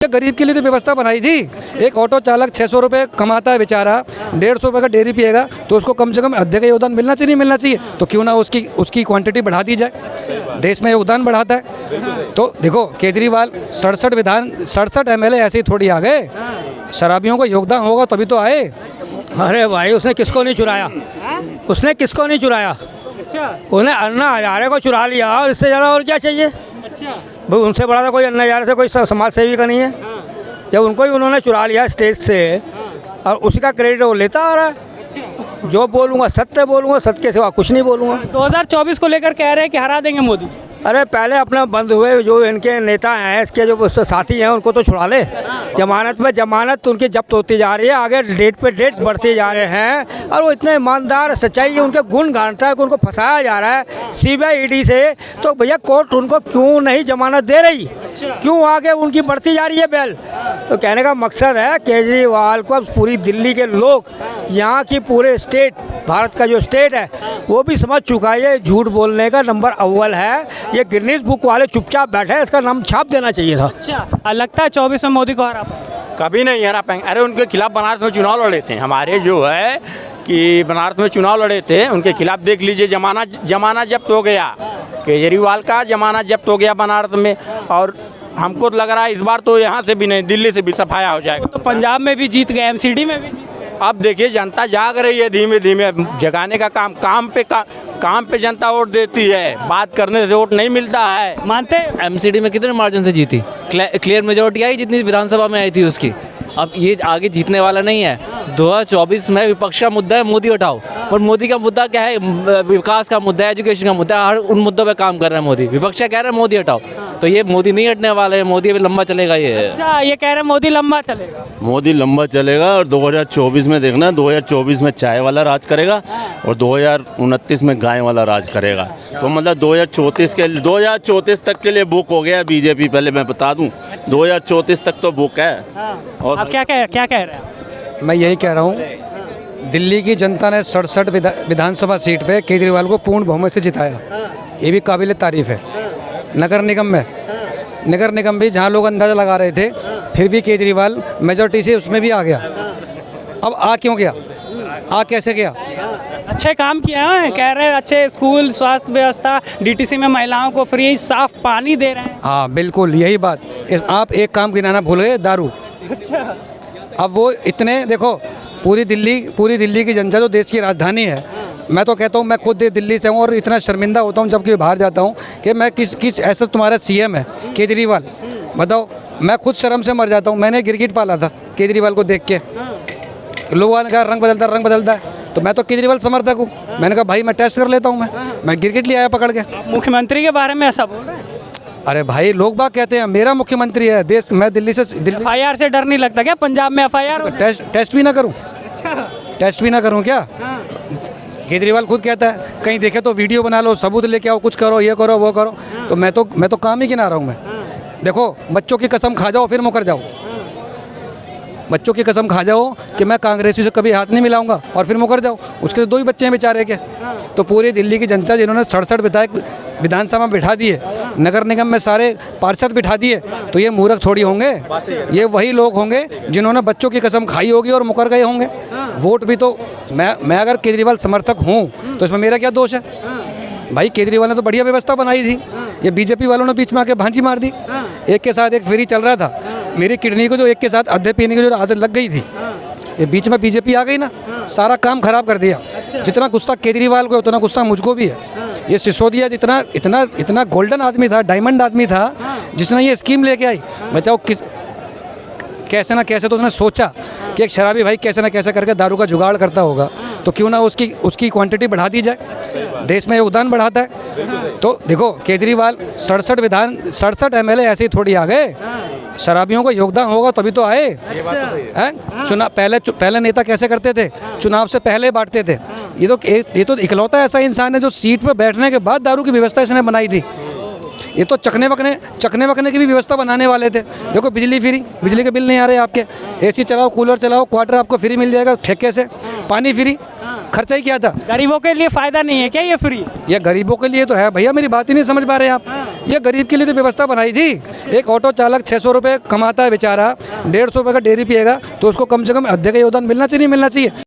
गरीब के लिए तो व्यवस्था बनाई थी। एक ऑटो चालक 600 रुपये कमाता है बेचारा, 150 रुपये का डेयरी पिएगा तो उसको कम से कम आधे का योगदान मिलना चाहिए, नहीं मिलना चाहिए? तो क्यों ना उसकी क्वांटिटी बढ़ा दी जाए, देश में योगदान बढ़ाता है। तो देखो केजरीवाल 67 MLA ऐसे ही थोड़ी आ गए, शराबियों को योगदान होगा तभी तो आए। अरे भाई उसने किसको नहीं चुराया, उसने किसको नहीं चुराया, उन्हें अन्ना हजारे को चुरा लिया और इससे ज़्यादा और क्या चाहिए। भाई उनसे बड़ा तो कोई अन्ना हजारे से कोई समाज सेवी का नहीं है। जब उनको ही उन्होंने चुरा लिया स्टेज से और उसी का क्रेडिट वो लेता आ रहा है। जो बोलूँगा सत्य बोलूँगा, सत्य के सिवा कुछ नहीं बोलूँगा। 2024 को लेकर कह रहे हैं कि हरा देंगे मोदी। अरे पहले अपना बंद हुए जो इनके नेता हैं, इसके जो साथी हैं उनको तो छुड़ा ले। जमानत में जमानत उनकी जब्त होती जा रही है, आगे डेट पे डेट बढ़ते जा रहे हैं और वो इतने ईमानदार सच्चाई के उनके गुण गानता है कि उनको फंसाया जा रहा है CBI ED से। तो भैया कोर्ट उनको क्यों नहीं जमानत दे रही, क्यों आगे उनकी बढ़ती जा रही है बेल। तो कहने का मकसद है केजरीवाल को पूरी दिल्ली के लोग, यहाँ की पूरे स्टेट, भारत का जो स्टेट है वो भी समझ चुका है ये झूठ बोलने का नंबर अव्वल है। ये गिनीज बुक वाले चुपचाप बैठे हैं, इसका नाम छाप देना चाहिए था। अच्छा, लगता है 24 में मोदी को हरा कभी नहीं हरा पाएंगे। अरे उनके खिलाफ बनारस में चुनाव लड़े थे हमारे, जो है कि बनारस में चुनाव लड़े थे, उनके खिलाफ देख लीजिए जमाना जब्त हो गया, केजरीवाल का जमाना जब्त हो गया बनारस में। और हमको तो लग रहा है इस बार तो यहाँ से भी नहीं, दिल्ली से भी सफाया हो जाएगा। तो पंजाब में भी जीत गए, MCD में भी जीत गए। अब देखिए जनता जाग रही है धीमे धीमे, जगाने का काम पे जनता वोट देती है, बात करने से वोट नहीं मिलता है। मानते हैं? MCD में कितने मार्जिन से जीती, क्लियर मेजोरिटी आई जितनी विधानसभा में आई थी उसकी। अब ये आगे जीतने वाला नहीं है। 2024 में विपक्ष का मुद्दा है मोदी हटाओ, और मोदी का मुद्दा क्या है, विकास का मुद्दा है, एजुकेशन का मुद्दा है, हर उन मुद्दों पे काम कर रहा है मोदी। विपक्ष कह रहा है मोदी हटाओ, तो ये मोदी नहीं हटने वाला है, मोदी अभी लंबा चलेगा। ये अच्छा, ये कह रहे हैं मोदी लंबा चलेगा। मोदी लंबा चलेगा और 2024 में देखना, 2024 में चाय वाला राज करेगा और 2029 में गाय वाला राज करेगा। तो मतलब 2034 तक के लिए बुक हो गया बीजेपी, पहले मैं बता दूं 2034 तक तो बुक है। और आप क्या कह रहे हैं? मैं यही कह रहा हूँ, दिल्ली की जनता ने 67 विधानसभा सीट पे केजरीवाल को पूर्ण बहुमत से जिताया, ये भी काबिल तारीफ है। नगर निगम भी जहाँ लोग अंदाज़ा लगा रहे थे, फिर भी केजरीवाल मेजॉरिटी से उसमें भी आ गया। अब आ क्यों गया, आ कैसे गया? अच्छे काम किया है, कह रहे हैं अच्छे स्कूल, स्वास्थ्य व्यवस्था, DTC में महिलाओं को फ्री साफ पानी दे रहे हैं। हाँ बिल्कुल यही बात। आप एक काम गिनाना भूल गए, दारू। अच्छा, अब वो इतने देखो, पूरी दिल्ली की जनता जो देश की राजधानी है, मैं तो कहता हूँ, मैं खुद दिल्ली से हूँ और इतना शर्मिंदा होता हूँ जबकि बाहर जाता हूँ कि मैं किस ऐसा तुम्हारा CM है केजरीवाल, बताओ, मैं खुद शर्म से मर जाता हूँ। मैंने गिरगिट पाला था केजरीवाल को देख के, लोगों ने कहा रंग बदलता है, तो मैं तो केजरीवाल समर्थक हूँ। मैंने कहा भाई मैं टेस्ट कर लेता हूँ, मैं गिरगिट ले आया पकड़ के। मुख्यमंत्री के बारे में ऐसा बोल रहे हैं? अरे भाई लोग बात कहते हैं मेरा मुख्यमंत्री है देश, मैं दिल्ली FIR से डर नहीं लगता क्या? पंजाब में FIR टेस्ट भी ना करूँ? अच्छा, टेस्ट भी ना करूँ क्या? केजरीवाल खुद कहता है कहीं देखे तो वीडियो बना लो, सबूत लेके आओ, कुछ करो, ये करो वो करो। तो मैं तो काम ही गिना रहा हूँ। मैं देखो, बच्चों की कसम खा जाओ फिर मुकर जाओ, बच्चों की कसम खा जाओ कि मैं कांग्रेसी से कभी हाथ नहीं मिलाऊंगा और फिर मुकर जाओ। उसके 2 ही बच्चे हैं बेचारे के। तो पूरी दिल्ली की जनता जिन्होंने 67 विधायक विधानसभा में बिठा दिए, नगर निगम में सारे पार्षद बिठा दिए, तो ये मूर्ख थोड़ी होंगे, ये वही लोग होंगे जिन्होंने बच्चों की कसम खाई होगी और मुकर गए होंगे। वोट भी तो मैं अगर केजरीवाल समर्थक हूँ तो इसमें मेरा क्या दोष है? भाई केजरीवाल ने तो बढ़िया व्यवस्था बनाई थी, ये बीजेपी वालों ने बीच में आके भांजी मार दी। एक के साथ एक फ्री चल रहा था, मेरी किडनी को जो एक के साथ आधे पीने की जो आदत लग गई थी, ये बीच में बीजेपी आ गई ना, सारा काम खराब कर दिया। जितना गुस्सा केजरीवाल को उतना गुस्सा मुझको भी है। ये सिसोदिया इतना गोल्डन आदमी था, डायमंड आदमी था, जिसने ये स्कीम लेके आई, बचाओ कैसे ना कैसे तो उसने सोचा कि एक शराबी भाई कैसे ना कैसे करके दारू का जुगाड़ करता होगा, तो क्यों ना उसकी क्वांटिटी बढ़ा दी जाए, देश में योगदान बढ़ाता है। तो देखो केजरीवाल 67 MLA ऐसे ही थोड़ी आ गए, शराबियों को योगदान होगा तभी तो आए हैं। चुनाव पहले नेता कैसे करते थे, चुनाव से पहले बांटते थे। ये तो इकलौता ऐसा इंसान है जो सीट पर बैठने के बाद दारू की व्यवस्था इसने बनाई थी। ये तो चखने वकने की भी व्यवस्था बनाने वाले थे। देखो बिजली फ्री, बिजली के बिल नहीं आ रहे आपके, AC चलाओ, कूलर चलाओ, क्वार्टर आपको फ्री मिल जाएगा ठेके से, पानी फ्री, खर्चा ही क्या था। गरीबों के लिए फ़ायदा नहीं है क्या ये फ्री? ये गरीबों के लिए तो है भैया, मेरी बात ही नहीं समझ पा रहे हैं आप। ये गरीब के लिए तो व्यवस्था बनाई थी। एक ऑटो चालक 600 रुपये कमाता है बेचारा, 150 रुपये का डेयरी पिएगा तो उसको कम से कम अद्धे का योगदान मिलना चाहिए, नहीं मिलना चाहिए?